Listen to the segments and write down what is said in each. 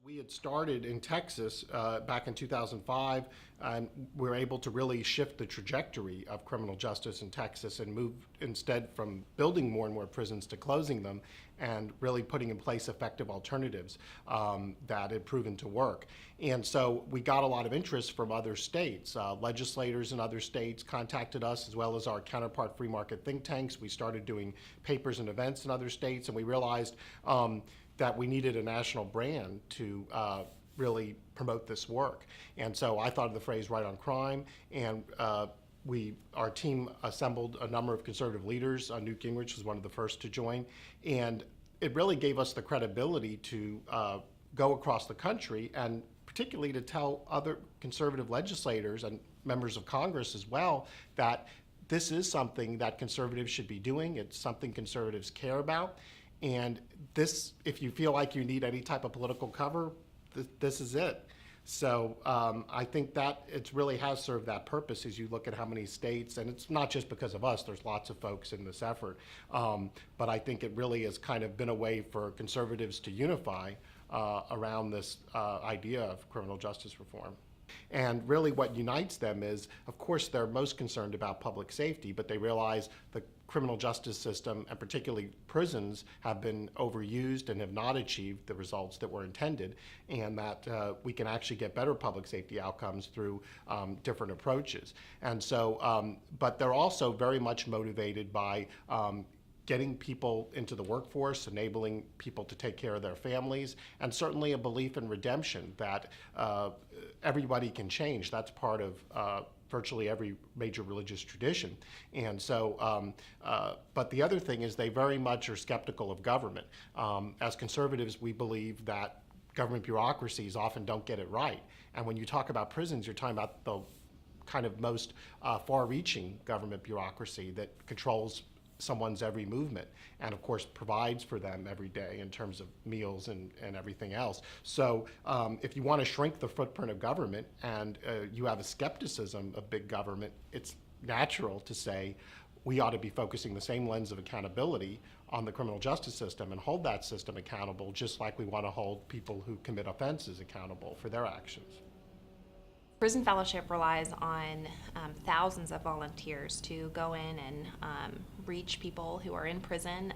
We had started in Texas back in 2005, and we were able to really shift the trajectory of criminal justice in Texas and move instead from building more and more prisons to closing them and really putting in place effective alternatives that had proven to work. And so we got a lot of interest from other states. Legislators in other states contacted us, as well as our counterpart free market think tanks. We started doing papers and events in other states, and we realized that we needed a national brand to really promote this work. And so I thought of the phrase "right on crime," and our team assembled a number of conservative leaders. Newt Gingrich was one of the first to join, and it really gave us the credibility to go across the country, and particularly to tell other conservative legislators and members of Congress as well that this is something that conservatives should be doing. It's something conservatives care about. And this, if you feel like you need any type of political cover, this is it. So I think that it really has served that purpose as you look at how many states, and it's not just because of us, there's lots of folks in this effort, but I think it really has kind of been a way for conservatives to unify around this idea of criminal justice reform. And really what unites them is, of course, they're most concerned about public safety, but they realize the criminal justice system, and particularly prisons, have been overused and have not achieved the results that were intended, and that we can actually get better public safety outcomes through different approaches. And so, but they're also very much motivated by getting people into the workforce, enabling people to take care of their families, and certainly a belief in redemption, that everybody can change. That's part of virtually every major religious tradition. And so, but the other thing is they very much are skeptical of government. As conservatives, we believe that government bureaucracies often don't get it right. And when you talk about prisons, you're talking about the kind of most far-reaching government bureaucracy that controls someone's every movement, and of course provides for them every day in terms of meals and everything else. So if you want to shrink the footprint of government, and you have a skepticism of big government, it's natural to say we ought to be focusing the same lens of accountability on the criminal justice system and hold that system accountable, just like we want to hold people who commit offenses accountable for their actions. Prison Fellowship relies on thousands of volunteers to go in and reach people who are in prison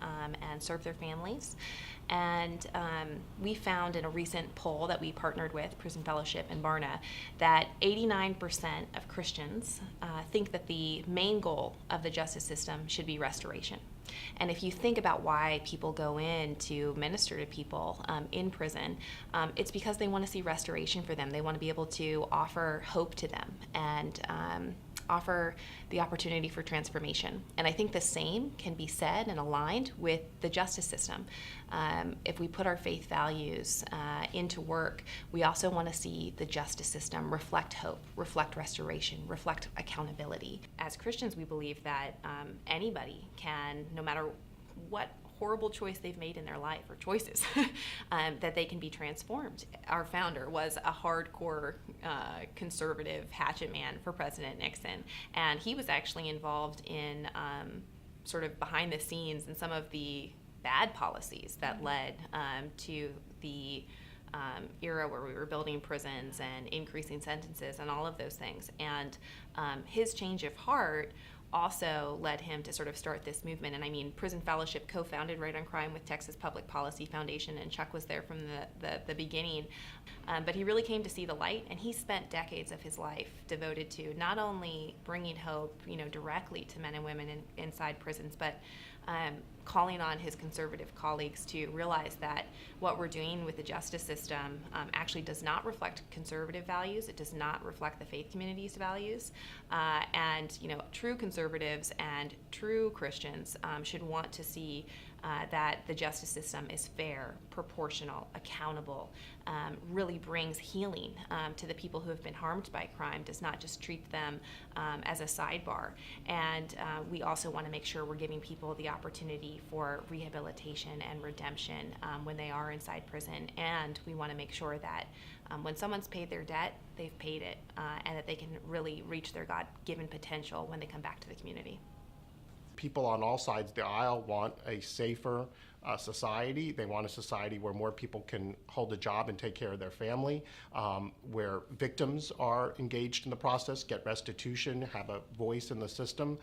and serve their families. And we found in a recent poll that we partnered with Prison Fellowship and Barna that 89% of Christians think that the main goal of the justice system should be restoration. And if you think about why people go in to minister to people in prison, it's because they want to see restoration for them. They want to be able to offer hope to them and offer the opportunity for transformation. And I think the same can be said and aligned with the justice system. If we put our faith values into work, we also want to see the justice system reflect hope, reflect restoration, reflect accountability. As Christians, we believe that anybody can, no matter what horrible choice they've made in their life, or choices, that they can be transformed. Our founder was a hardcore conservative hatchet man for President Nixon, and he was actually involved in sort of behind the scenes in some of the bad policies that led to the era where we were building prisons and increasing sentences and all of those things. And his change of heart also led him to sort of start this movement. And I mean, Prison Fellowship co-founded Right on Crime with Texas Public Policy Foundation, and Chuck was there from the beginning. But he really came to see the light, and he spent decades of his life devoted to not only bringing hope, directly to men and women inside prisons, but calling on his conservative colleagues to realize that what we're doing with the justice system actually does not reflect conservative values. It does not reflect the faith community's values. And true conservatives and true Christians should want to see that the justice system is fair, proportional, accountable, really brings healing to the people who have been harmed by crime, does not just treat them as a sidebar. And we also want to make sure we're giving people the opportunity for rehabilitation and redemption when they are inside prison. And we want to make sure that when someone's paid their debt, they've paid it, and that they can really reach their God-given potential when they come back to the community. people on all sides of the aisle want a safer society. They want a society where more people can hold a job and take care of their family, where victims are engaged in the process, get restitution, have a voice in the system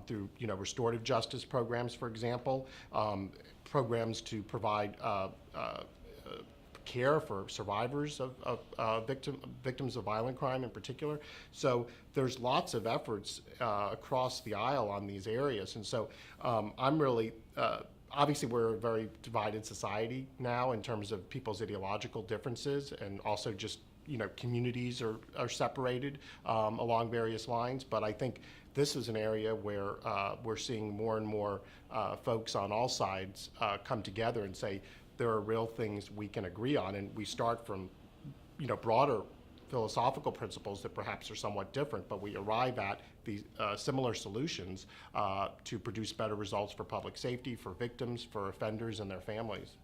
through restorative justice programs, for example, programs to provide care for survivors of victims of violent crime in particular. So there's lots of efforts across the aisle on these areas. And so I'm really, obviously we're a very divided society now in terms of people's ideological differences, and also just, communities are separated along various lines. But I think this is an area where we're seeing more and more folks on all sides come together and say, there are real things we can agree on, and we start from, broader philosophical principles that perhaps are somewhat different, but we arrive at these similar solutions to produce better results for public safety, for victims, for offenders and their families.